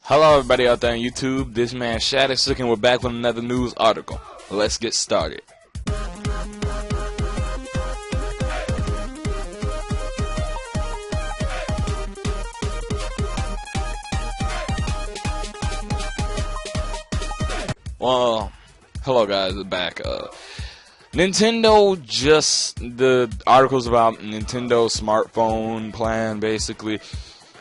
Hello everybody out there on YouTube, this man Shadow and we're back with another news article. Let's get started. Well, hello guys, we're back. The articles about Nintendo smartphone plan, basically.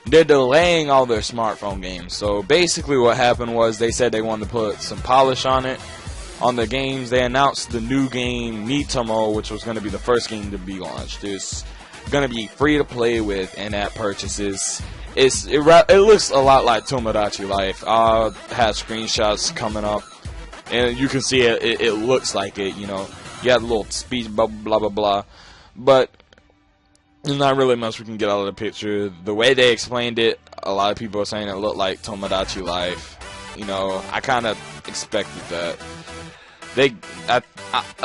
They're delaying all their smartphone games. So basically what happened was they said they wanted to put some polish on it, on the games. They announced the new game, Nitomo, which was going to be the first game to be launched. It's going to be free to play with in-app purchases. It looks a lot like Tomodachi Life. I have screenshots coming up, and you can see it looks like it, you know. You have a little speech, blah, blah, blah, blah. But there's not really much we can get out of the picture. The way they explained it, a lot of people are saying it looked like Tomodachi Life. You know, I kind of expected that. This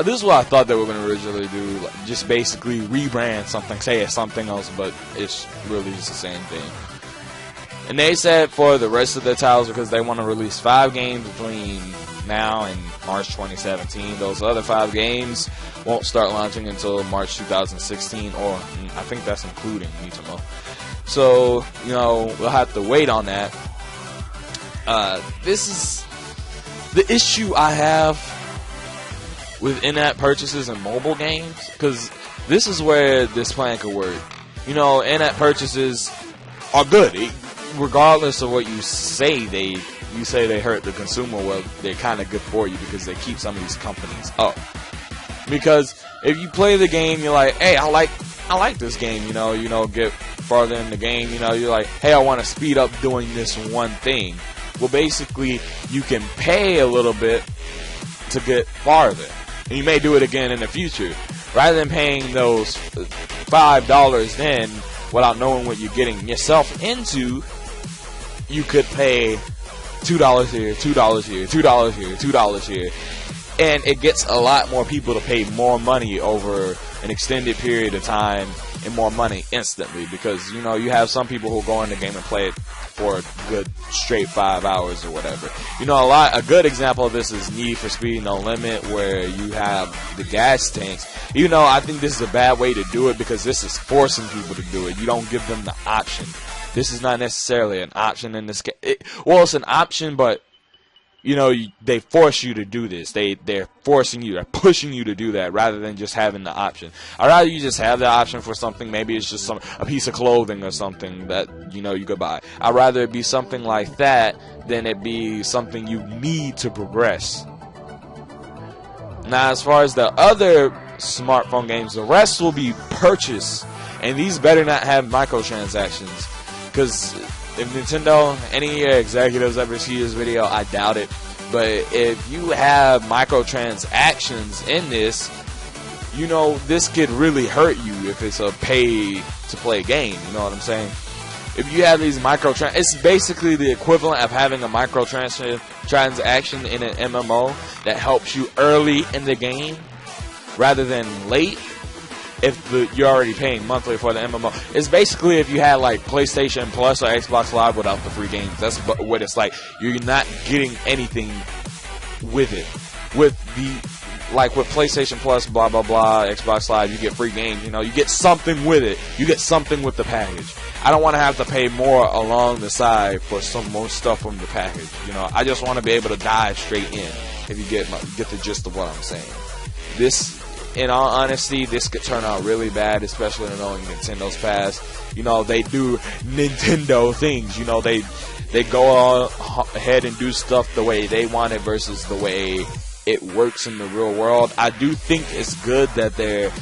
is what I thought they were going to originally do. Like, just basically rebrand something, say it's something else, but it's really just the same thing. And they said for the rest of the titles, because they want to release 5 games between now and March 2017. Those other 5 games won't start launching until March 2016, or I think that's including Nitomo. So, you know, we'll have to wait on that. This is the issue I have with in-app purchases and mobile games, because this is where this plan could work. You know, in-app purchases are good. Regardless of what you say they hurt the consumer, well, they're kind of good for you because they keep some of these companies up. Because if you play the game, you're like, hey, I like this game, you know, get farther in the game, you know, you're like, hey, I want to speed up doing this one thing. Well, basically, you can pay a little bit to get farther, and you may do it again in the future. Rather than paying those $5 then without knowing what you're getting yourself into, you could pay $2 here, $2 here, $2 here, $2 here, and it gets a lot more people to pay more money over an extended period of time and more money instantly, because, you know, you have some people who go in the game and play it for a good straight 5 hours or whatever. You know, a good example of this is Need for Speed No Limit, where you have the gas tanks. You know, I think this is a bad way to do it because this is forcing people to do it. You don't give them the option. This is not necessarily an option in this game. Well, it's an option, but, you know, they force you to do this. They're forcing you, they're pushing you to do that rather than just having the option. I'd rather you just have the option for something. Maybe it's just a piece of clothing or something that, you know, you could buy. I'd rather it be something like that than it be something you need to progress. Now, as far as the other smartphone games, the rest will be purchased, and these better not have microtransactions. Because if Nintendo, any executives ever see this video, I doubt it. But if you have microtransactions in this, you know, this could really hurt you if it's a pay-to-play game. You know what I'm saying? If you have these it's basically the equivalent of having a microtransaction in an MMO that helps you early in the game rather than late. If you're already paying monthly for the MMO, it's basically if you had like PlayStation Plus or Xbox Live without the free games. That's what it's like. You're not getting anything with it. With PlayStation Plus, blah blah blah, Xbox Live, you get free games. You know, you get something with it. You get something with the package. I don't want to have to pay more along the side for some more stuff from the package. You know, I just want to be able to dive straight in. If you get the gist of what I'm saying. In all honesty, this could turn out really bad, especially knowing Nintendo's past. You know, they do Nintendo things. You know, they go on ahead and do stuff the way they want it versus the way it works in the real world. I do think it's good that they're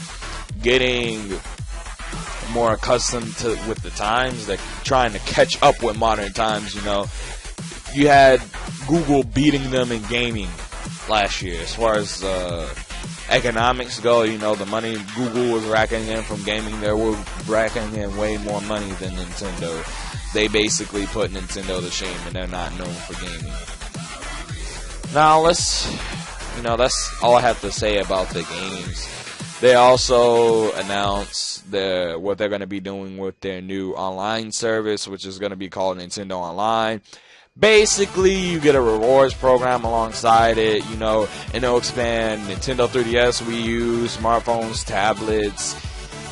getting more accustomed with the times. They're trying to catch up with modern times, you know. You had Google beating them in gaming last year as far as economics go. You know, the money Google was racking in from gaming, they were racking in way more money than Nintendo. They basically put Nintendo to shame, and they're not known for gaming. Now that's all I have to say about the games. They also announced what they're going to be doing with their new online service, which is going to be called Nintendo Online. Basically, you get a rewards program alongside it, you know, and it'll expand Nintendo 3DS, Wii U, smartphones, tablets,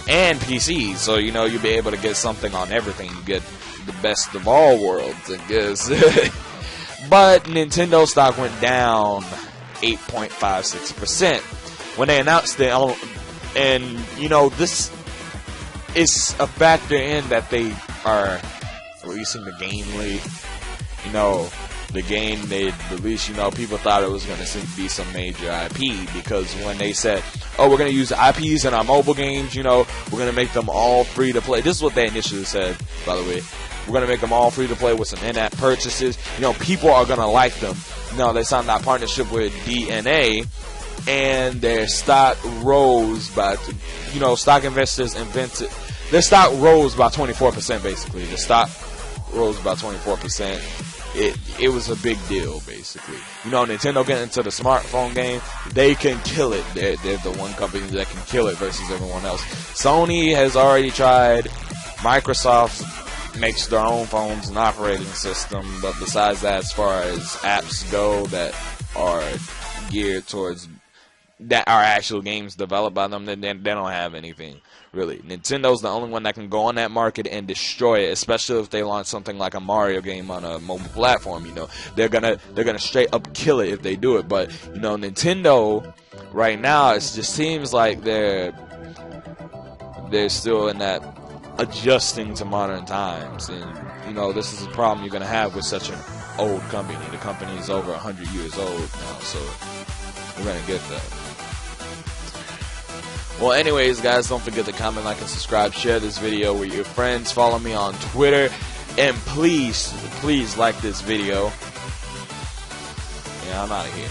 and PCs. So, you know, you'll be able to get something on everything. You get the best of all worlds, I guess. But Nintendo stock went down 8.56% when they announced it. And, you know, this is a factor in that they are releasing the game late. You know, the game they released, you know, people thought it was going to be some major IP, because when they said, oh, we're going to use IPs in our mobile games, you know, we're going to make them all free to play. This is what they initially said, by the way. We're going to make them all free to play with some in-app purchases. You know, people are going to like them. You know, they signed that partnership with DNA, and their stock rose by, you know, stock investors invented, their stock rose by 24%, basically. The stock rose by 24%. It was a big deal, basically. You know, Nintendo getting into the smartphone game, they can kill it. They're the one company that can kill it versus everyone else. Sony has already tried. Microsoft makes their own phones and operating system, but besides that, as far as apps go that are geared towards, that are actual games developed by them, they don't have anything. Really, Nintendo's the only one that can go on that market and destroy it, especially if they launch something like a Mario game on a mobile platform. You know, they're gonna straight up kill it if they do it. But you know, Nintendo right now, it just seems like they're still in that adjusting to modern times, and you know, this is a problem you're gonna have with such an old company. The company is over 100 years old now, so we're gonna get that. Well, anyways, guys, don't forget to comment, like, and subscribe. Share this video with your friends. Follow me on Twitter. And please, please like this video. Yeah, I'm out of here.